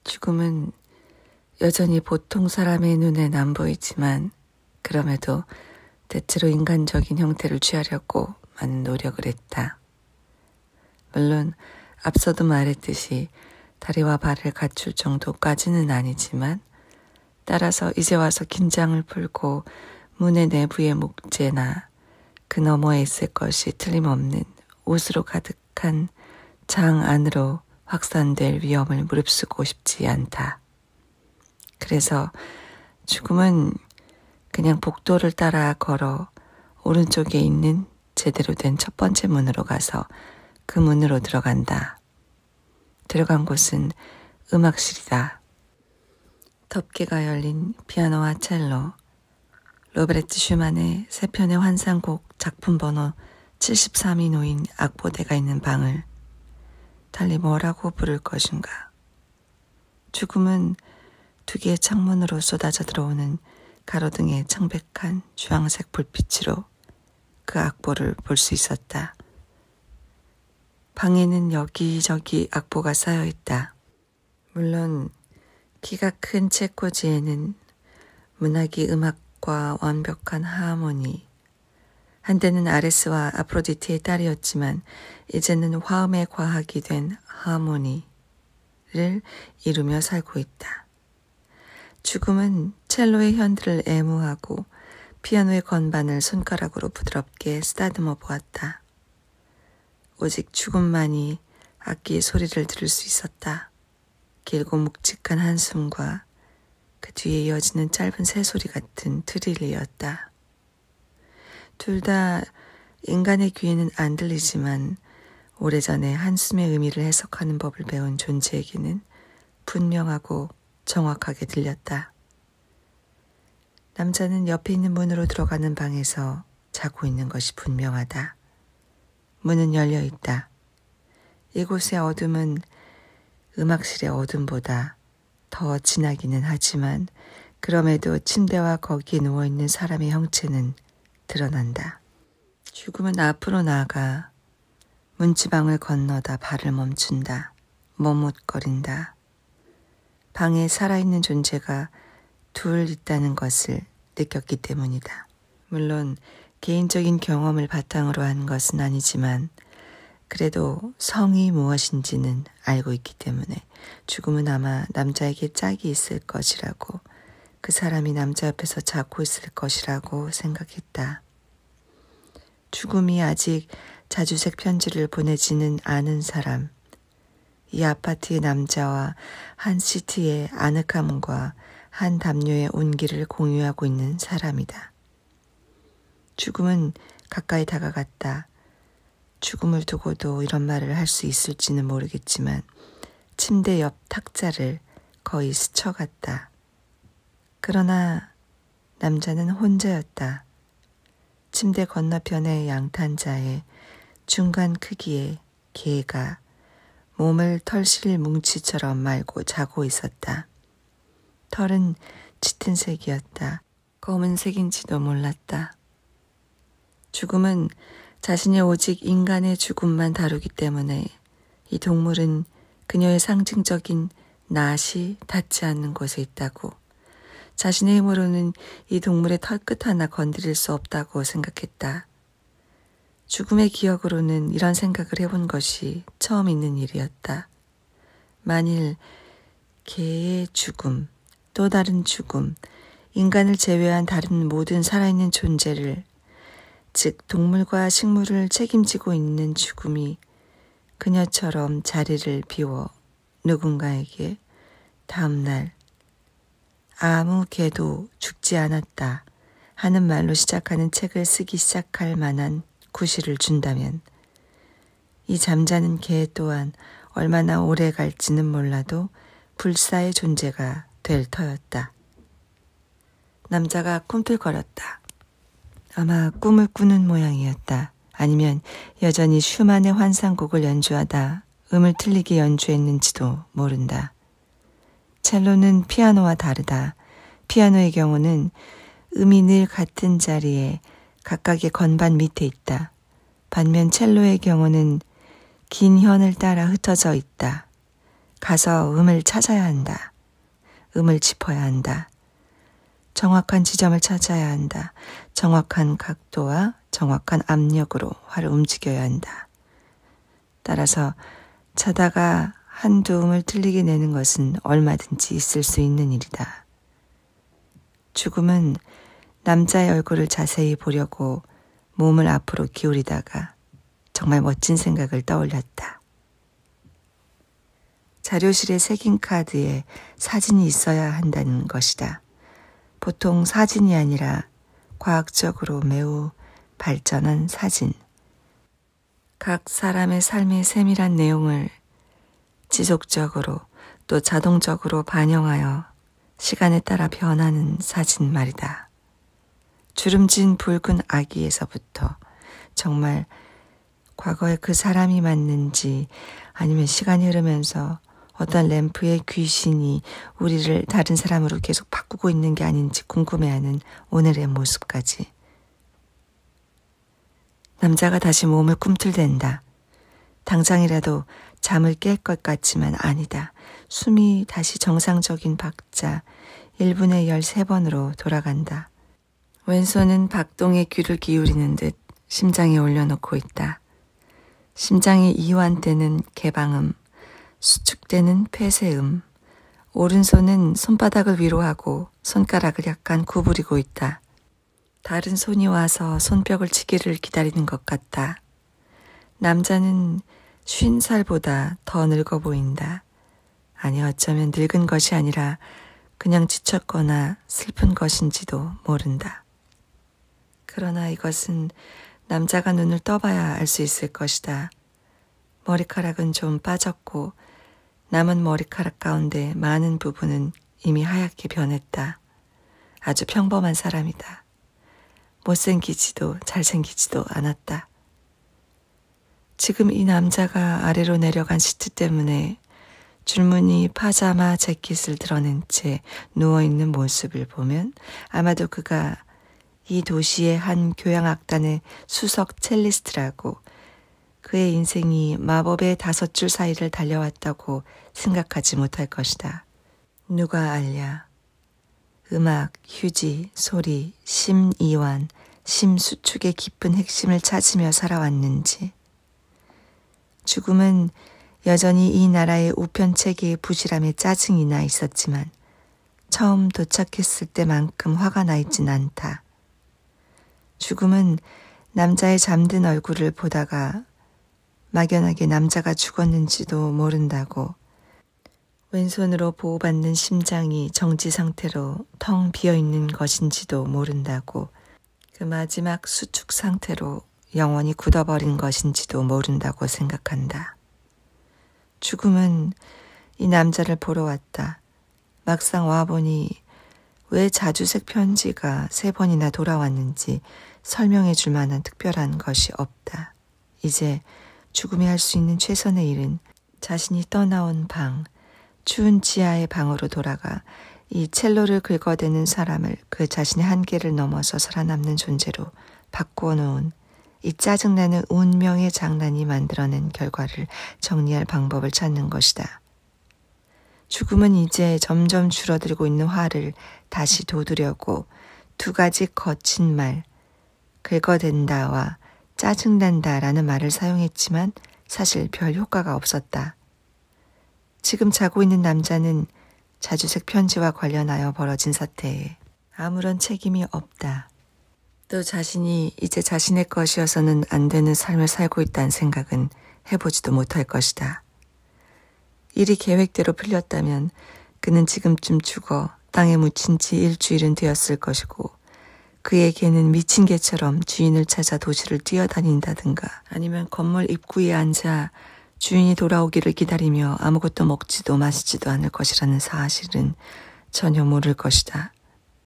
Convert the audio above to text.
죽음은 여전히 보통 사람의 눈엔 안 보이지만 그럼에도 대체로 인간적인 형태를 취하려고 많은 노력을 했다. 물론 앞서도 말했듯이 다리와 발을 갖출 정도까지는 아니지만 따라서 이제 와서 긴장을 풀고 문의 내부의 목재나 그 너머에 있을 것이 틀림없는 옷으로 가득한 장 안으로 확산될 위험을 무릅쓰고 싶지 않다. 그래서 죽음은 그냥 복도를 따라 걸어 오른쪽에 있는 제대로 된 첫 번째 문으로 가서 그 문으로 들어간다. 들어간 곳은 음악실이다. 덮개가 열린 피아노와 첼로, 로베르트 슈만의 세 편의 환상곡 작품 번호 73이 놓인 악보대가 있는 방을 달리 뭐라고 부를 것인가. 죽음은 두 개의 창문으로 쏟아져 들어오는 가로등의 창백한 주황색 불빛으로 그 악보를 볼 수 있었다. 방에는 여기저기 악보가 쌓여 있다. 물론 키가 큰 체코지에는 문학이 음악과 완벽한 하모니, 한때는 아레스와 아프로디테의 딸이었지만 이제는 화음의 과학이 된 하모니를 이루며 살고 있다. 죽음은 첼로의 현들을 애무하고 피아노의 건반을 손가락으로 부드럽게 쓰다듬어 보았다. 오직 죽음만이 악기의 소리를 들을 수 있었다. 길고 묵직한 한숨과 그 뒤에 이어지는 짧은 새소리 같은 트릴이었다. 둘 다 인간의 귀에는 안 들리지만 오래전에 한숨의 의미를 해석하는 법을 배운 존재에게는 분명하고 정확하게 들렸다. 남자는 옆에 있는 문으로 들어가는 방에서 자고 있는 것이 분명하다. 문은 열려 있다. 이곳의 어둠은 음악실의 어둠보다 더 진하기는 하지만 그럼에도 침대와 거기에 누워있는 사람의 형체는 드러난다. 죽음은 앞으로 나아가 문지방을 건너다 발을 멈춘다. 머뭇거린다. 방에 살아있는 존재가 둘 있다는 것을 느꼈기 때문이다. 물론 개인적인 경험을 바탕으로 한 것은 아니지만 그래도 성이 무엇인지는 알고 있기 때문에 죽음은 아마 남자에게 짝이 있을 것이라고, 그 사람이 남자 옆에서 자고 있을 것이라고 생각했다. 죽음이 아직 자주색 편지를 보내지는 않은 사람, 이 아파트의 남자와 한 시트의 아늑함과 한 담요의 온기를 공유하고 있는 사람이다. 죽음은 가까이 다가갔다. 죽음을 두고도 이런 말을 할 수 있을지는 모르겠지만 침대 옆 탁자를 거의 스쳐갔다. 그러나 남자는 혼자였다. 침대 건너편의 양탄자에 중간 크기의 개가 몸을 털실 뭉치처럼 말고 자고 있었다. 털은 짙은 색이었다. 검은색인지도 몰랐다. 죽음은 자신이 오직 인간의 죽음만 다루기 때문에 이 동물은 그녀의 상징적인 낫이 닿지 않는 곳에 있다고, 자신의 힘으로는 이 동물의 털끝 하나 건드릴 수 없다고 생각했다. 죽음의 기억으로는 이런 생각을 해본 것이 처음 있는 일이었다. 만일 개의 죽음, 또 다른 죽음, 인간을 제외한 다른 모든 살아있는 존재를, 즉 동물과 식물을 책임지고 있는 죽음이 그녀처럼 자리를 비워 누군가에게 다음날 아무 개도 죽지 않았다 하는 말로 시작하는 책을 쓰기 시작할 만한 구실을 준다면 이 잠자는 개 또한 얼마나 오래 갈지는 몰라도 불사의 존재가 될 터였다. 남자가 꿈틀거렸다. 아마 꿈을 꾸는 모양이었다. 아니면 여전히 슈만의 환상곡을 연주하다 음을 틀리게 연주했는지도 모른다. 첼로는 피아노와 다르다. 피아노의 경우는 음이 늘 같은 자리에 각각의 건반 밑에 있다. 반면 첼로의 경우는 긴 현을 따라 흩어져 있다. 가서 음을 찾아야 한다. 음을 짚어야 한다. 정확한 지점을 찾아야 한다. 정확한 각도와 정확한 압력으로 활을 움직여야 한다. 따라서 자다가 한두 음을 틀리게 내는 것은 얼마든지 있을 수 있는 일이다. 죽음은 남자의 얼굴을 자세히 보려고 몸을 앞으로 기울이다가 정말 멋진 생각을 떠올렸다. 자료실에 새긴 카드에 사진이 있어야 한다는 것이다. 보통 사진이 아니라 과학적으로 매우 발전한 사진. 각 사람의 삶의 세밀한 내용을 지속적으로 또 자동적으로 반영하여 시간에 따라 변하는 사진 말이다. 주름진 붉은 아기에서부터 정말 과거에 그 사람이 맞는지 아니면 시간이 흐르면서 어떤 램프의 귀신이 우리를 다른 사람으로 계속 바꾸고 있는 게 아닌지 궁금해하는 오늘의 모습까지. 남자가 다시 몸을 꿈틀댄다. 당장이라도 잠을 깰 것 같지만 아니다. 숨이 다시 정상적인 박자 1분에 13번으로 돌아간다. 왼손은 박동에 귀를 기울이는 듯 심장에 올려놓고 있다. 심장이 이완되는 개방음, 수축되는 폐쇄음. 오른손은 손바닥을 위로 하고 손가락을 약간 구부리고 있다. 다른 손이 와서 손뼉을 치기를 기다리는 것 같다. 남자는 50살보다 더 늙어 보인다. 아니 어쩌면 늙은 것이 아니라 그냥 지쳤거나 슬픈 것인지도 모른다. 그러나 이것은 남자가 눈을 떠봐야 알 수 있을 것이다. 머리카락은 좀 빠졌고 남은 머리카락 가운데 많은 부분은 이미 하얗게 변했다. 아주 평범한 사람이다. 못생기지도 잘생기지도 않았다. 지금 이 남자가 아래로 내려간 시트 때문에 줄무늬 파자마 재킷을 드러낸 채 누워있는 모습을 보면 아마도 그가 이 도시의 한 교향악단의 수석 첼리스트라고 그의 인생이 마법의 5줄 사이를 달려왔다고 생각하지 못할 것이다. 누가 알랴. 음악, 휴지, 소리, 심이완, 심수축의 깊은 핵심을 찾으며 살아왔는지. 죽음은 여전히 이 나라의 우편체계의 부실함에 짜증이 나 있었지만 처음 도착했을 때만큼 화가 나 있진 않다. 죽음은 남자의 잠든 얼굴을 보다가 막연하게 남자가 죽었는지도 모른다고, 왼손으로 보호받는 심장이 정지 상태로 텅 비어있는 것인지도 모른다고, 그 마지막 수축 상태로 영원히 굳어버린 것인지도 모른다고 생각한다. 죽음은 이 남자를 보러 왔다. 막상 와보니 왜 자주색 편지가 3번이나 돌아왔는지 설명해 줄 만한 특별한 것이 없다. 이제 죽음이 할 수 있는 최선의 일은 자신이 떠나온 방, 추운 지하의 방으로 돌아가 이 첼로를 긁어대는 사람을 그 자신의 한계를 넘어서 살아남는 존재로 바꾸어 놓은 이 짜증나는 운명의 장난이 만들어낸 결과를 정리할 방법을 찾는 것이다. 죽음은 이제 점점 줄어들고 있는 화를 다시 돋우려고 2가지 거친 말, 긁어댄다와 짜증난다라는 말을 사용했지만 사실 별 효과가 없었다. 지금 자고 있는 남자는 자주색 편지와 관련하여 벌어진 사태에 아무런 책임이 없다. 또 자신이 이제 자신의 것이어서는 안 되는 삶을 살고 있다는 생각은 해보지도 못할 것이다. 일이 계획대로 풀렸다면 그는 지금쯤 죽어 땅에 묻힌 지 일주일은 되었을 것이고, 그에게는 미친 개처럼 주인을 찾아 도시를 뛰어다닌다든가 아니면 건물 입구에 앉아 주인이 돌아오기를 기다리며 아무것도 먹지도 마시지도 않을 것이라는 사실은 전혀 모를 것이다.